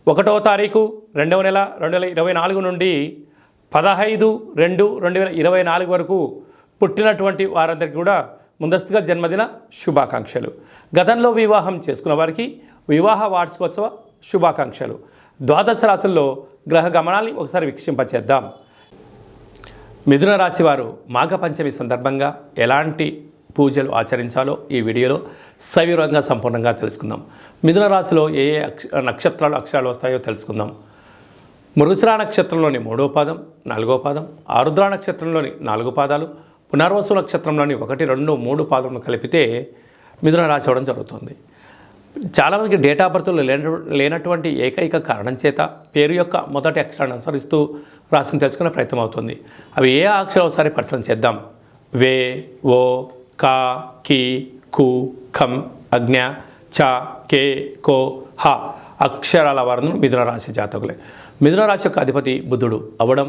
1వ తారీఖు 2వ నెల 2024 నుండి 15/2/2024 వరకు పుట్టినటువంటి వారందరికీ కూడా ముందస్తుగా జన్మదిన శుభాకాంక్షలు. గతంలో వివాహం చేసుకున్న వారికి వివాహ వార్షికోత్సవ శుభాకాంక్షలు. ద్వాదశ రాశుల్లో గ్రహ గమనాల్ని ఒకసారి వీక్షింపచేద్దాం. మిథున రాశి వారు మాఘ పంచమి సందర్భంగా ఎలాంటి పూజలు ఆచరించాలో ఈ వీడియోలో సవివరంగా సంపూర్ణంగా తెలుసుకుందాం. మిథున రాశిలో ఏ నక్షత్రాలు అక్షరాలు వస్తాయో తెలుసుకుందాం. మృగశిర నక్షత్రంలోని 3వ పాదం, 4వ పాదం, ఆరుద్ర నక్షత్రంలోని 4 పాదాలు, పునర్వసు నక్షత్రంలోని 1, 2, 3 పాదములు కలిపితే మిథున రాశి అవ్వడం జరుగుతుంది. చాలామందికి డేట్ ఆఫ్ బర్త్లో లేనటువంటి ఏకైక కారణం చేత పేరు యొక్క మొదటి అక్షరాన్ని అనుసరిస్తూ రాశిని తెలుసుకునే ప్రయత్నం అవుతుంది. అవి ఏ అక్షరాలు ఒకసారి పరిశీలన చేద్దాం. వే, ఓ, కా, కి, కు, ఖం, అజ్ఞ, చ, కే, కో, హ అక్షరాల వారు మిథున రాశి జాతకులే. మిథున రాశి యొక్క అధిపతి బుధుడు అవ్వడం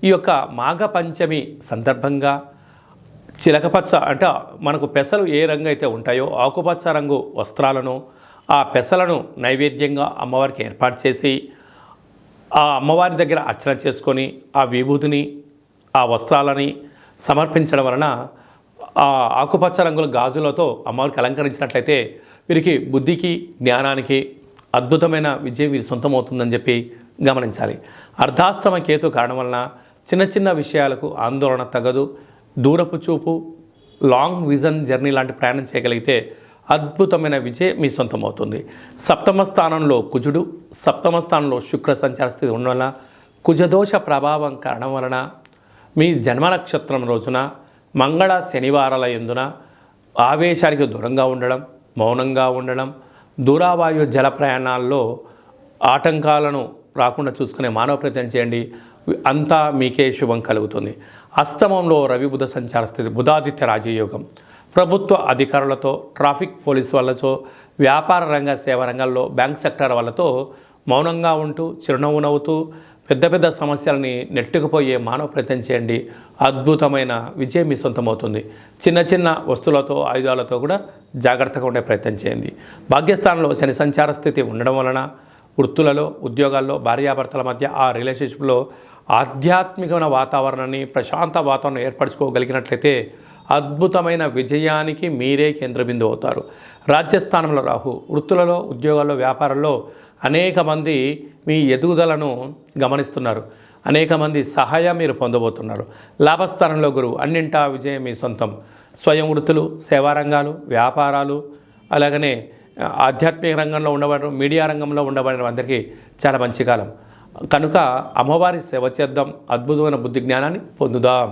ఈ యొక్క మాఘ పంచమి సందర్భంగా చిలకపచ్చ అంటే మనకు పెసలు ఏ రంగు అయితే ఉంటాయో ఆకుపచ్చ రంగు వస్త్రాలను ఆ పెసలను నైవేద్యంగా అమ్మవారికి ఏర్పాటు చేసి ఆ అమ్మవారి దగ్గర అర్చన చేసుకొని ఆ విభూతిని ఆ వస్త్రాలని సమర్పించడం వలన ఆ ఆకుపచ్చ రంగుల గాజులతో అమ్మవారికి అలంకరించినట్లయితే వీరికి బుద్ధికి జ్ఞానానికి అద్భుతమైన విజయం వీరి సొంతమవుతుందని చెప్పి గమనించాలి. అర్ధాష్టమ కేతు కారణం వలన చిన్న చిన్న విషయాలకు ఆందోళన తగదు. దూరపు చూపు, లాంగ్ విజన్ జర్నీ లాంటి ప్రయాణం చేయగలిగితే అద్భుతమైన విజయం మీ సొంతమవుతుంది. సప్తమ స్థానంలో కుజుడు, సప్తమ స్థానంలో శుక్ర సంచార స్థితి ఉండడం వలన కుజదోష ప్రభావం కారణం వలన మీ జన్మ నక్షత్రం రోజున మంగళ శనివారాల యందున ఆవేశానికి దూరంగా ఉండడం, మౌనంగా ఉండడం, దూరావాయు జల ప్రయాణాల్లో ఆటంకాలను రాకుండా చూసుకునే మానవ ప్రయత్నం చేయండి. అంతా మీకే శుభం కలుగుతుంది. అష్టమంలో రవి బుధ సంచార స్థితి, బుధాదిత్య రాజయోగం. ప్రభుత్వ అధికారులతో, ట్రాఫిక్ పోలీసు వాళ్ళతో, వ్యాపార రంగ సేవా రంగాల్లో, బ్యాంక్ సెక్టర్ వాళ్ళతో మౌనంగా ఉంటూ చిరునవ్వు నవ్వుతూ పెద్ద పెద్ద సమస్యలని నెట్టుకుపోయే మానవ ప్రయత్నం చేయండి. అద్భుతమైన విజయం మీ సొంతమవుతుంది. చిన్న చిన్న వస్తువులతో, ఆయుధాలతో కూడా జాగ్రత్తగా ఉండే ప్రయత్నం చేయండి. భాగ్యస్థానంలో శని సంచార స్థితి ఉండడం వలన వృత్తులలో, ఉద్యోగాల్లో, భార్యాభర్తల మధ్య ఆ రిలేషన్షిప్లో ఆధ్యాత్మికమైన వాతావరణాన్ని, ప్రశాంత వాతావరణం ఏర్పరచుకోగలిగినట్లయితే అద్భుతమైన విజయానికి మీరే కేంద్రబిందువు అవుతారు. రాజ్యస్థానంలో రాహు వృత్తులలో, ఉద్యోగాల్లో, వ్యాపారంలో అనేక మంది మీ ఎదుగుదలను గమనిస్తున్నారు. అనేక మంది సహాయం మీరు పొందబోతున్నారు. లాభస్థానంలో గురువు అన్నింటా విజయం మీ సొంతం. స్వయం వృత్తులు, సేవారంగాలు, వ్యాపారాలు, అలాగనే ఆధ్యాత్మిక రంగంలో ఉండబడిన, మీడియా రంగంలో ఉండబడిన అందరికీ చాలా మంచి కాలం కనుక అమ్మవారి సేవ చేద్దాం. అద్భుతమైన బుద్ధి జ్ఞానాన్ని పొందుదాం.